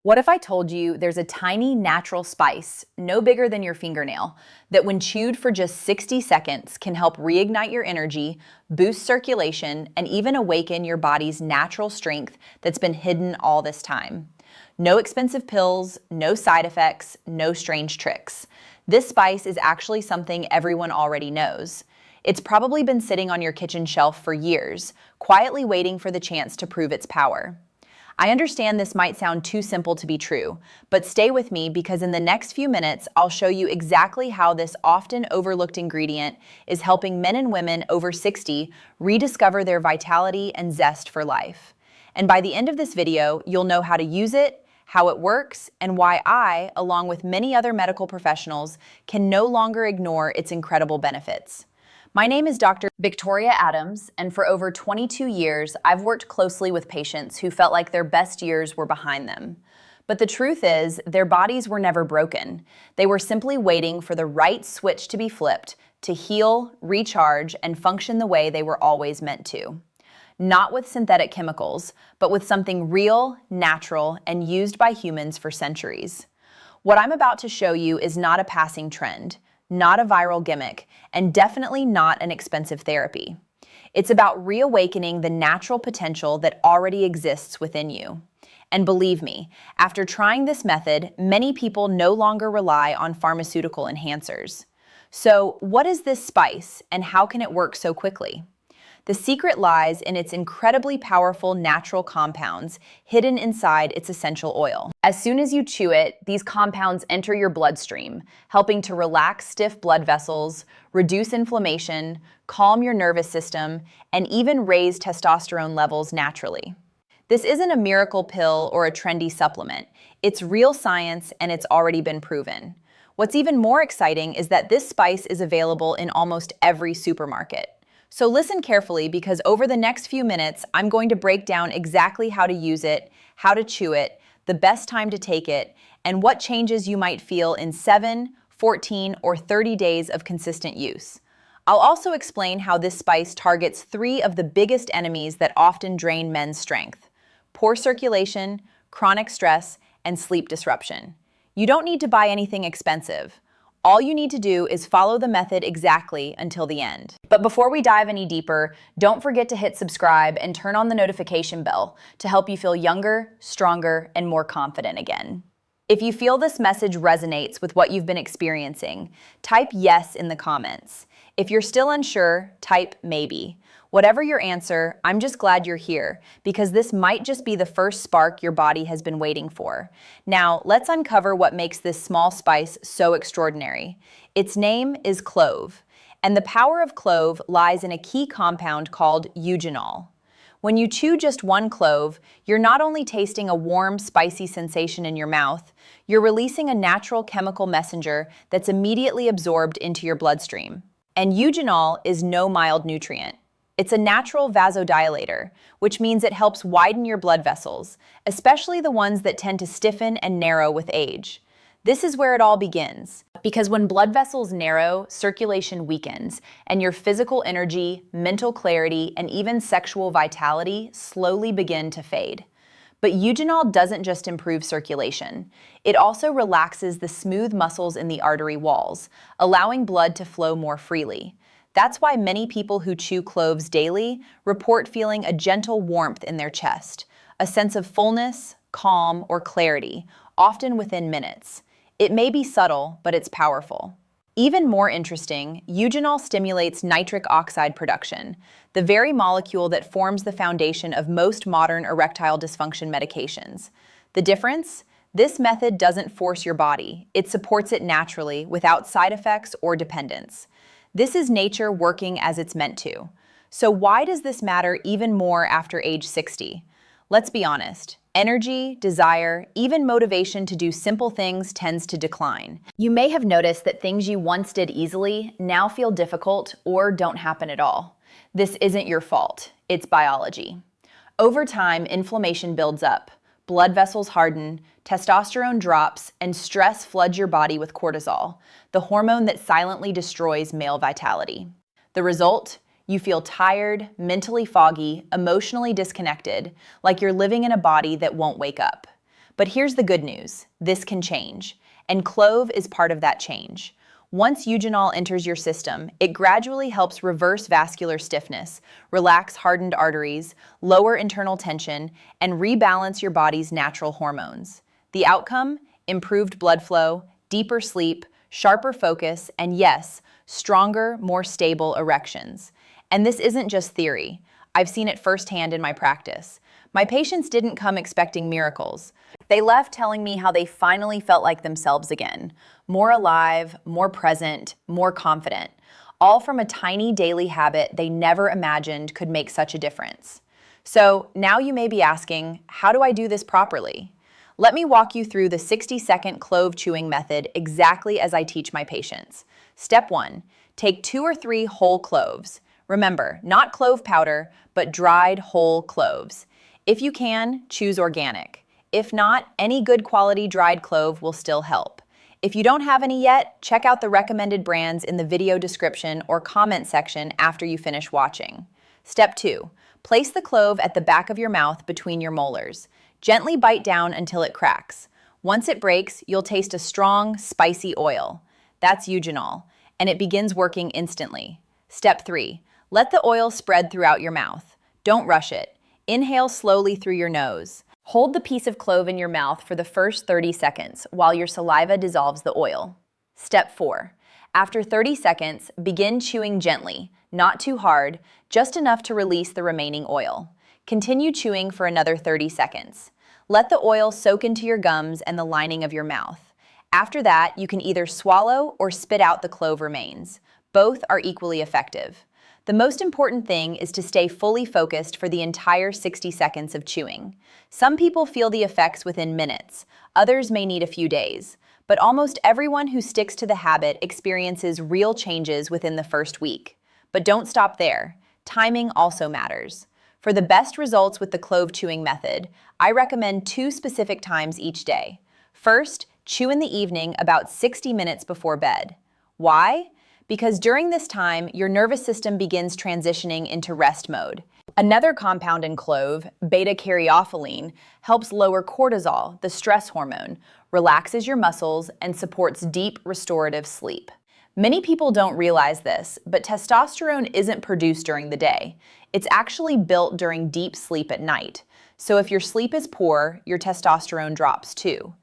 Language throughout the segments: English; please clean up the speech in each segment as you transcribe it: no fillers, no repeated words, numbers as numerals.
What if I told you there's a tiny natural spice, no bigger than your fingernail, that when chewed for just 60 seconds can help reignite your energy, boost circulation, and even awaken your body's natural strength that's been hidden all this time? No expensive pills, no side effects, no strange tricks. This spice is actually something everyone already knows. It's probably been sitting on your kitchen shelf for years, quietly waiting for the chance to prove its power. I understand this might sound too simple to be true, but stay with me because in the next few minutes, I'll show you exactly how this often overlooked ingredient is helping men and women over 60 rediscover their vitality and zest for life. And by the end of this video, you'll know how to use it, how it works, and why I, along with many other medical professionals, can no longer ignore its incredible benefits. My name is Dr. Victoria Adams, and for over 22 years, I've worked closely with patients who felt like their best years were behind them. But the truth is, their bodies were never broken. They were simply waiting for the right switch to be flipped to heal, recharge, and function the way they were always meant to. Not with synthetic chemicals, but with something real, natural, and used by humans for centuries. What I'm about to show you is not a passing trend, not a viral gimmick, and definitely not an expensive therapy. It's about reawakening the natural potential that already exists within you. And believe me, after trying this method, many people no longer rely on pharmaceutical enhancers. So, what is this spice, and how can it work so quickly? The secret lies in its incredibly powerful natural compounds hidden inside its essential oil. As soon as you chew it, these compounds enter your bloodstream, helping to relax stiff blood vessels, reduce inflammation, calm your nervous system, and even raise testosterone levels naturally. This isn't a miracle pill or a trendy supplement. It's real science, and it's already been proven. What's even more exciting is that this spice is available in almost every supermarket. So listen carefully because over the next few minutes, I'm going to break down exactly how to use it, how to chew it, the best time to take it, and what changes you might feel in 7, 14, or 30 days of consistent use. I'll also explain how this spice targets 3 of the biggest enemies that often drain men's strength: poor circulation, chronic stress, and sleep disruption. You don't need to buy anything expensive. All you need to do is follow the method exactly until the end. But before we dive any deeper, don't forget to hit subscribe and turn on the notification bell to help you feel younger, stronger, and more confident again. If you feel this message resonates with what you've been experiencing, type yes in the comments. If you're still unsure, type maybe. Whatever your answer, I'm just glad you're here because this might just be the first spark your body has been waiting for. Now, let's uncover what makes this small spice so extraordinary. Its name is clove, and the power of clove lies in a key compound called eugenol. When you chew just one clove, you're not only tasting a warm, spicy sensation in your mouth, you're releasing a natural chemical messenger that's immediately absorbed into your bloodstream. And eugenol is no mild nutrient. It's a natural vasodilator, which means it helps widen your blood vessels, especially the ones that tend to stiffen and narrow with age. This is where it all begins, because when blood vessels narrow, circulation weakens, and your physical energy, mental clarity, and even sexual vitality slowly begin to fade. But eugenol doesn't just improve circulation. It also relaxes the smooth muscles in the artery walls, allowing blood to flow more freely. That's why many people who chew cloves daily report feeling a gentle warmth in their chest, a sense of fullness, calm, or clarity, often within minutes. It may be subtle, but it's powerful. Even more interesting, eugenol stimulates nitric oxide production, the very molecule that forms the foundation of most modern erectile dysfunction medications. The difference? This method doesn't force your body. It supports it naturally, without side effects or dependence. This is nature working as it's meant to. So why does this matter even more after age 60? Let's be honest. Energy, desire, even motivation to do simple things tends to decline. You may have noticed that things you once did easily now feel difficult or don't happen at all. This isn't your fault. It's biology. Over time, inflammation builds up. Blood vessels harden, testosterone drops, and stress floods your body with cortisol, the hormone that silently destroys male vitality. The result? You feel tired, mentally foggy, emotionally disconnected, like you're living in a body that won't wake up. But here's the good news. This can change, and clove is part of that change. Once eugenol enters your system, it gradually helps reverse vascular stiffness, relax hardened arteries, lower internal tension, and rebalance your body's natural hormones. The outcome? Improved blood flow, deeper sleep, sharper focus, and yes, stronger, more stable erections. And this isn't just theory. I've seen it firsthand in my practice. My patients didn't come expecting miracles. They left telling me how they finally felt like themselves again, more alive, more present, more confident, all from a tiny daily habit they never imagined could make such a difference. So now you may be asking, how do I do this properly? Let me walk you through the 60-second clove chewing method exactly as I teach my patients. Step 1, take 2 or 3 whole cloves. Remember, not clove powder, but dried whole cloves. If you can, choose organic. If not, any good quality dried clove will still help. If you don't have any yet, check out the recommended brands in the video description or comment section after you finish watching. Step 2, place the clove at the back of your mouth between your molars. Gently bite down until it cracks. Once it breaks, you'll taste a strong, spicy oil. That's eugenol, and it begins working instantly. Step 3, let the oil spread throughout your mouth. Don't rush it. Inhale slowly through your nose. Hold the piece of clove in your mouth for the first 30 seconds while your saliva dissolves the oil. Step 4. After 30 seconds, begin chewing gently, not too hard, just enough to release the remaining oil. Continue chewing for another 30 seconds. Let the oil soak into your gums and the lining of your mouth. After that, you can either swallow or spit out the clove remains. Both are equally effective. The most important thing is to stay fully focused for the entire 60 seconds of chewing. Some people feel the effects within minutes, others may need a few days, but almost everyone who sticks to the habit experiences real changes within the first week. But don't stop there. Timing also matters. For the best results with the clove chewing method, I recommend 2 specific times each day. First, chew in the evening about 60 minutes before bed. Why? Because during this time, your nervous system begins transitioning into rest mode. Another compound in clove, beta-caryophyllene, helps lower cortisol, the stress hormone, relaxes your muscles, and supports deep restorative sleep. Many people don't realize this, but testosterone isn't produced during the day. It's actually built during deep sleep at night. So if your sleep is poor, your testosterone drops too.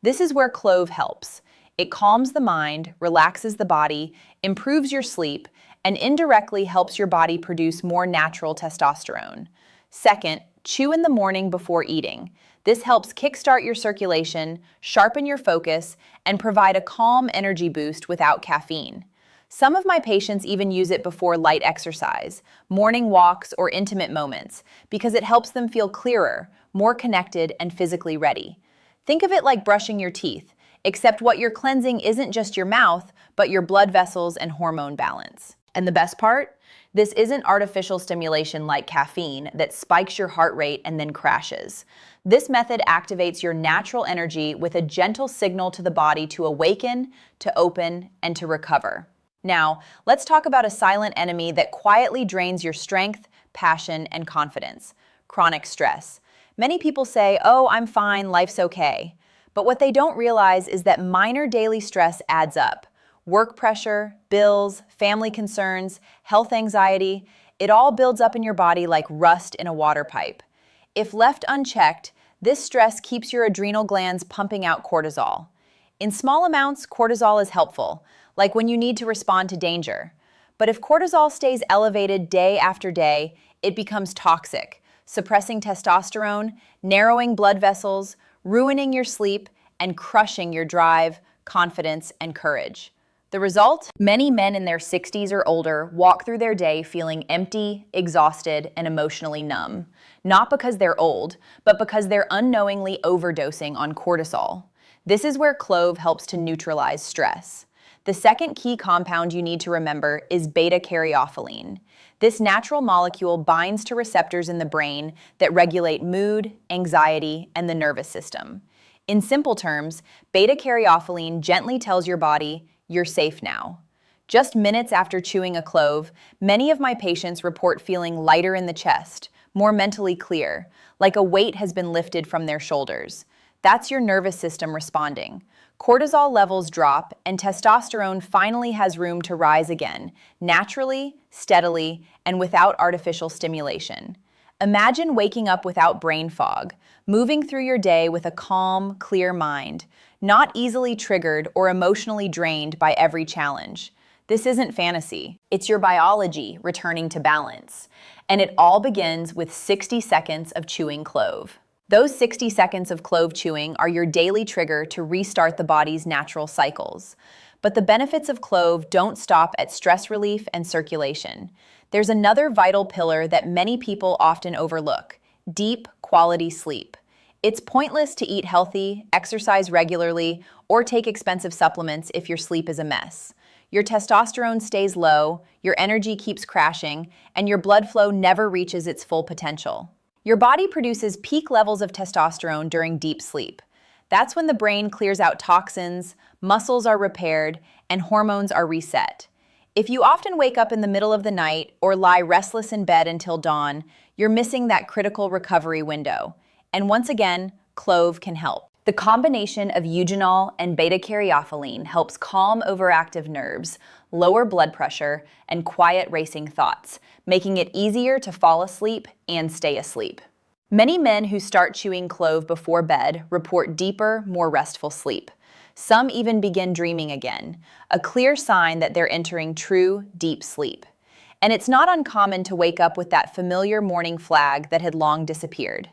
This is where clove helps. It calms the mind, relaxes the body, improves your sleep, and indirectly helps your body produce more natural testosterone. Second, chew in the morning before eating. This helps kickstart your circulation, sharpen your focus, and provide a calm energy boost without caffeine. Some of my patients even use it before light exercise, morning walks, or intimate moments, because it helps them feel clearer, more connected, and physically ready. Think of it like brushing your teeth, except what you're cleansing isn't just your mouth, but your blood vessels and hormone balance. And the best part? This isn't artificial stimulation like caffeine that spikes your heart rate and then crashes. This method activates your natural energy with a gentle signal to the body to awaken, to open, and to recover. Now, let's talk about a silent enemy that quietly drains your strength, passion, and confidence: chronic stress. Many people say, "Oh, I'm fine, life's okay." But what they don't realize is that minor daily stress adds up. Work pressure, bills, family concerns, health anxiety, it all builds up in your body like rust in a water pipe. If left unchecked, this stress keeps your adrenal glands pumping out cortisol. In small amounts, cortisol is helpful, like when you need to respond to danger. But if cortisol stays elevated day after day, it becomes toxic, suppressing testosterone, narrowing blood vessels, ruining your sleep, and crushing your drive, confidence, and courage. The result? Many men in their 60s or older walk through their day feeling empty, exhausted, and emotionally numb. Not because they're old, but because they're unknowingly overdosing on cortisol. This is where clove helps to neutralize stress. The second key compound you need to remember is beta-caryophyllene. This natural molecule binds to receptors in the brain that regulate mood, anxiety, and the nervous system. In simple terms, beta-caryophyllene gently tells your body, "You're safe now." Just minutes after chewing a clove, many of my patients report feeling lighter in the chest, more mentally clear, like a weight has been lifted from their shoulders. That's your nervous system responding. Cortisol levels drop, and testosterone finally has room to rise again, naturally, steadily, and without artificial stimulation. Imagine waking up without brain fog, moving through your day with a calm, clear mind, not easily triggered or emotionally drained by every challenge. This isn't fantasy. It's your biology returning to balance. And it all begins with 60 seconds of chewing clove. Those 60 seconds of clove chewing are your daily trigger to restart the body's natural cycles. But the benefits of clove don't stop at stress relief and circulation. There's another vital pillar that many people often overlook: deep, quality sleep. It's pointless to eat healthy, exercise regularly, or take expensive supplements if your sleep is a mess. Your testosterone stays low, your energy keeps crashing, and your blood flow never reaches its full potential. Your body produces peak levels of testosterone during deep sleep. That's when the brain clears out toxins, muscles are repaired, and hormones are reset. If you often wake up in the middle of the night or lie restless in bed until dawn, you're missing that critical recovery window. And once again, clove can help. The combination of eugenol and beta-caryophyllene helps calm overactive nerves, lower blood pressure, and quiet racing thoughts, making it easier to fall asleep and stay asleep. Many men who start chewing clove before bed report deeper, more restful sleep. Some even begin dreaming again, a clear sign that they're entering true, deep sleep. And it's not uncommon to wake up with that familiar morning flag that had long disappeared.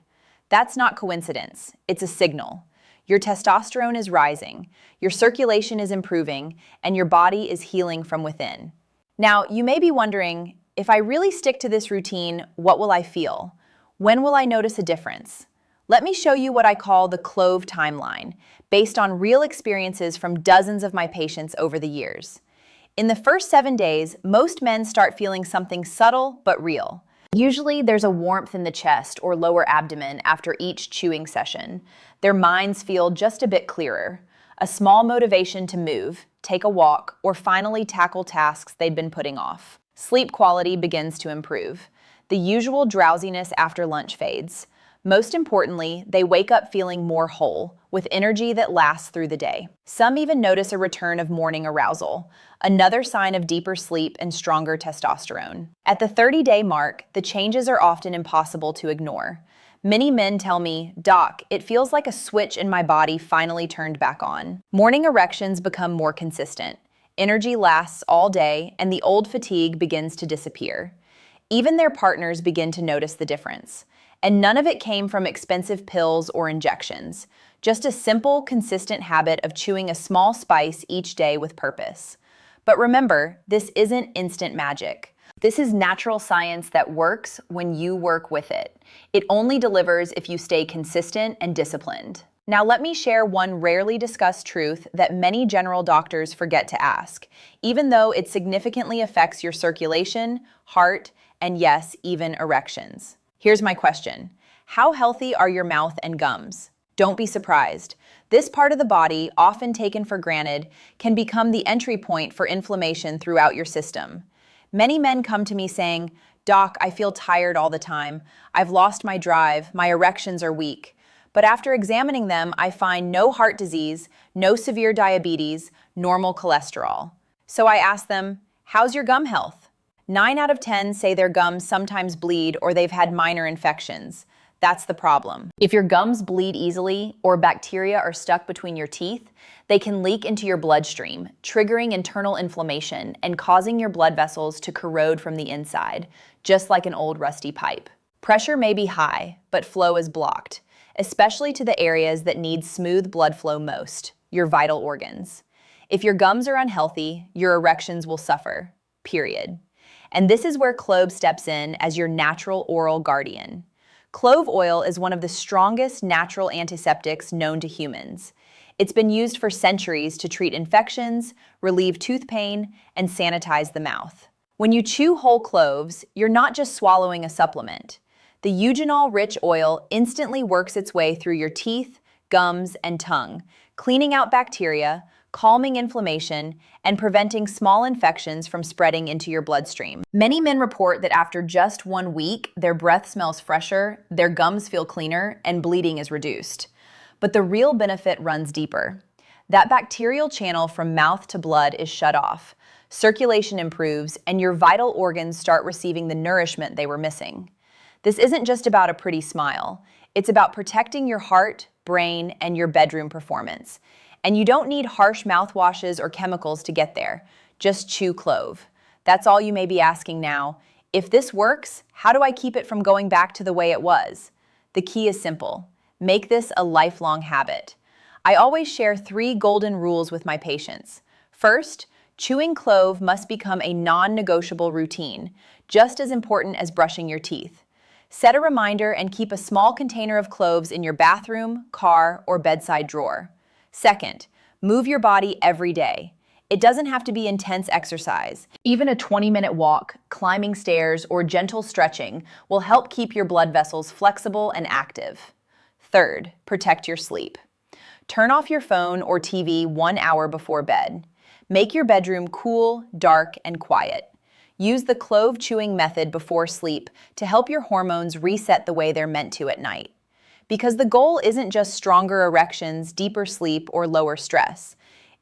That's not coincidence, it's a signal. Your testosterone is rising, your circulation is improving, and your body is healing from within. Now, you may be wondering, if I really stick to this routine, what will I feel? When will I notice a difference? Let me show you what I call the clove timeline, based on real experiences from dozens of my patients over the years. In the first 7 days, most men start feeling something subtle but real. Usually there's a warmth in the chest or lower abdomen after each chewing session. Their minds feel just a bit clearer. A small motivation to move, take a walk, or finally tackle tasks they'd been putting off. Sleep quality begins to improve. The usual drowsiness after lunch fades. Most importantly, they wake up feeling more whole, with energy that lasts through the day. Some even notice a return of morning arousal, another sign of deeper sleep and stronger testosterone. At the 30-day mark, the changes are often impossible to ignore. Many men tell me, "Doc, it feels like a switch in my body finally turned back on." Morning erections become more consistent. Energy lasts all day, and the old fatigue begins to disappear. Even their partners begin to notice the difference. And none of it came from expensive pills or injections, just a simple, consistent habit of chewing a small spice each day with purpose. But remember, this isn't instant magic. This is natural science that works when you work with it. It only delivers if you stay consistent and disciplined. Now let me share one rarely discussed truth that many general doctors forget to ask, even though it significantly affects your circulation, heart, and yes, even erections. Here's my question. How healthy are your mouth and gums? Don't be surprised. This part of the body, often taken for granted, can become the entry point for inflammation throughout your system. Many men come to me saying, "Doc, I feel tired all the time. I've lost my drive. My erections are weak." But after examining them, I find no heart disease, no severe diabetes, normal cholesterol. So I ask them, "How's your gum health?" 9 out of 10 say their gums sometimes bleed or they've had minor infections. That's the problem. If your gums bleed easily or bacteria are stuck between your teeth, they can leak into your bloodstream, triggering internal inflammation and causing your blood vessels to corrode from the inside, just like an old rusty pipe. Pressure may be high, but flow is blocked, especially to the areas that need smooth blood flow most, your vital organs. If your gums are unhealthy, your erections will suffer, period. And this is where clove steps in as your natural oral guardian. Clove oil is one of the strongest natural antiseptics known to humans. It's been used for centuries to treat infections, relieve tooth pain, and sanitize the mouth. When you chew whole cloves, you're not just swallowing a supplement. The eugenol-rich oil instantly works its way through your teeth, gums, and tongue, cleaning out bacteria, calming inflammation, and preventing small infections from spreading into your bloodstream. Many men report that after just 1 week, their breath smells fresher, their gums feel cleaner, and bleeding is reduced. But the real benefit runs deeper. That bacterial channel from mouth to blood is shut off. Circulation improves, and your vital organs start receiving the nourishment they were missing. This isn't just about a pretty smile. It's about protecting your heart, brain, and your bedroom performance. And you don't need harsh mouthwashes or chemicals to get there. Just chew clove. That's all you may be asking now. If this works, how do I keep it from going back to the way it was? The key is simple. Make this a lifelong habit. I always share 3 golden rules with my patients. First, chewing clove must become a non-negotiable routine, just as important as brushing your teeth. Set a reminder and keep a small container of cloves in your bathroom, car, or bedside drawer. Second, move your body every day. It doesn't have to be intense exercise. Even a 20-minute walk, climbing stairs, or gentle stretching will help keep your blood vessels flexible and active. Third, protect your sleep. Turn off your phone or TV 1 hour before bed. Make your bedroom cool, dark, and quiet. Use the clove chewing method before sleep to help your hormones reset the way they're meant to at night. Because the goal isn't just stronger erections, deeper sleep, or lower stress.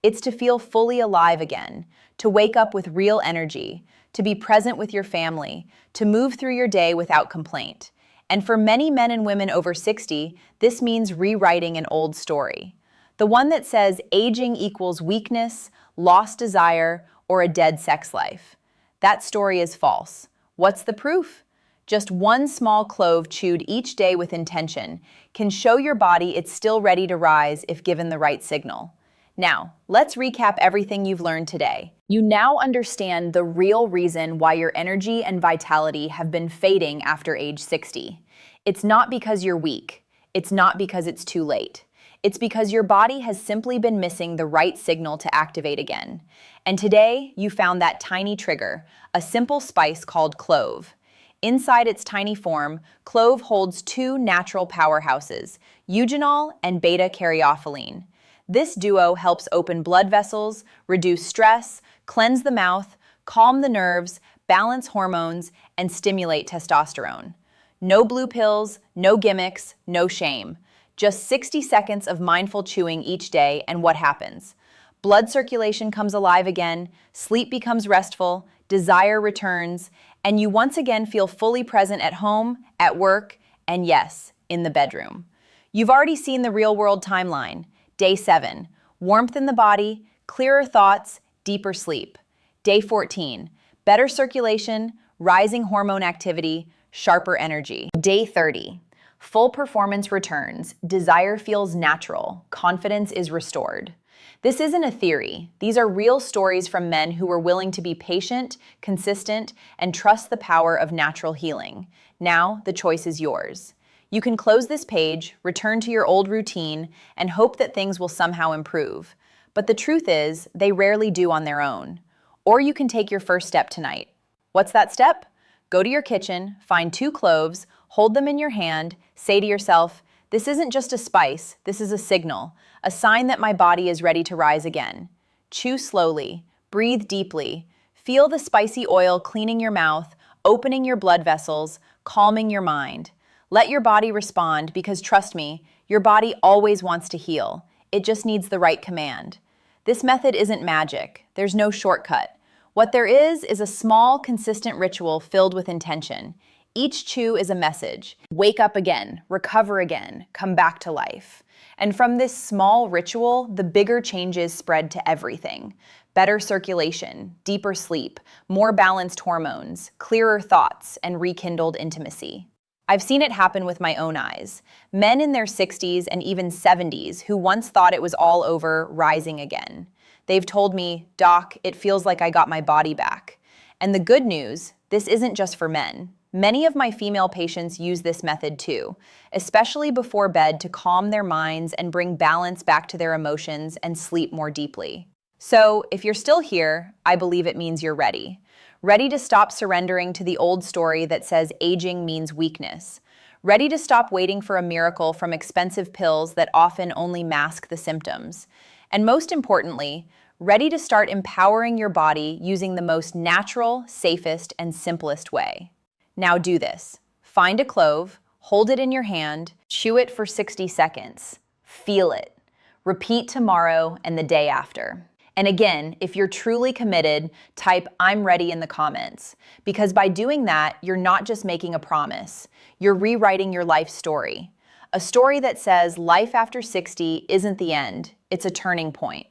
It's to feel fully alive again, to wake up with real energy, to be present with your family, to move through your day without complaint. And for many men and women over 60, this means rewriting an old story. The one that says aging equals weakness, lost desire, or a dead sex life. That story is false. What's the proof? Just 1 small clove chewed each day with intention can show your body it's still ready to rise if given the right signal. Now, let's recap everything you've learned today. You now understand the real reason why your energy and vitality have been fading after age 60. It's not because you're weak. It's not because it's too late. It's because your body has simply been missing the right signal to activate again. And today, you found that tiny trigger, a simple spice called clove. Inside its tiny form, clove holds 2 natural powerhouses, eugenol and beta-caryophyllene. This duo helps open blood vessels, reduce stress, cleanse the mouth, calm the nerves, balance hormones, and stimulate testosterone. No blue pills, no gimmicks, no shame. Just 60 seconds of mindful chewing each day, and what happens? Blood circulation comes alive again, sleep becomes restful, desire returns, and you once again feel fully present at home, at work, and yes, in the bedroom. You've already seen the real-world timeline. Day 7, warmth in the body, clearer thoughts, deeper sleep. Day 14, better circulation, rising hormone activity, sharper energy. Day 30, full performance returns, desire feels natural, confidence is restored. This isn't a theory. These are real stories from men who were willing to be patient, consistent, and trust the power of natural healing. Now, the choice is yours. You can close this page, return to your old routine, and hope that things will somehow improve. But the truth is, they rarely do on their own. Or you can take your first step tonight. What's that step? Go to your kitchen, find 2 cloves, hold them in your hand, say to yourself, "This isn't just a spice, this is a signal, a sign that my body is ready to rise again." Chew slowly, breathe deeply, feel the spicy oil cleaning your mouth, opening your blood vessels, calming your mind. Let your body respond because trust me, your body always wants to heal. It just needs the right command. This method isn't magic. There's no shortcut. What there is a small, consistent ritual filled with intention. Each chew is a message. Wake up again, recover again, come back to life. And from this small ritual, the bigger changes spread to everything. Better circulation, deeper sleep, more balanced hormones, clearer thoughts, and rekindled intimacy. I've seen it happen with my own eyes. Men in their 60s and even 70s who once thought it was all over rising again. They've told me, "Doc, it feels like I got my body back." And the good news, this isn't just for men. Many of my female patients use this method too, especially before bed to calm their minds and bring balance back to their emotions and sleep more deeply. So, if you're still here, I believe it means you're ready. Ready to stop surrendering to the old story that says aging means weakness. Ready to stop waiting for a miracle from expensive pills that often only mask the symptoms. And most importantly, ready to start empowering your body using the most natural, safest, and simplest way. Now do this. Find a clove, hold it in your hand, chew it for 60 seconds. Feel it. Repeat tomorrow and the day after. And again, if you're truly committed, type "I'm ready" in the comments. Because by doing that, you're not just making a promise, you're rewriting your life story. A story that says life after 60 isn't the end, it's a turning point.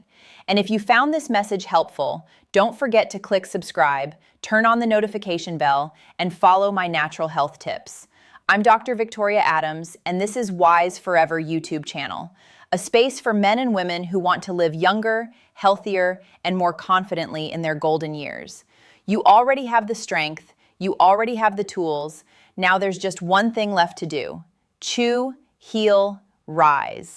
And if you found this message helpful, don't forget to click subscribe, turn on the notification bell, and follow my natural health tips. I'm Dr. Victoria Adams, and this is Wise Forever YouTube channel, a space for men and women who want to live younger, healthier, and more confidently in their golden years. You already have the strength, you already have the tools, now there's just one thing left to do: chew, heal, rise.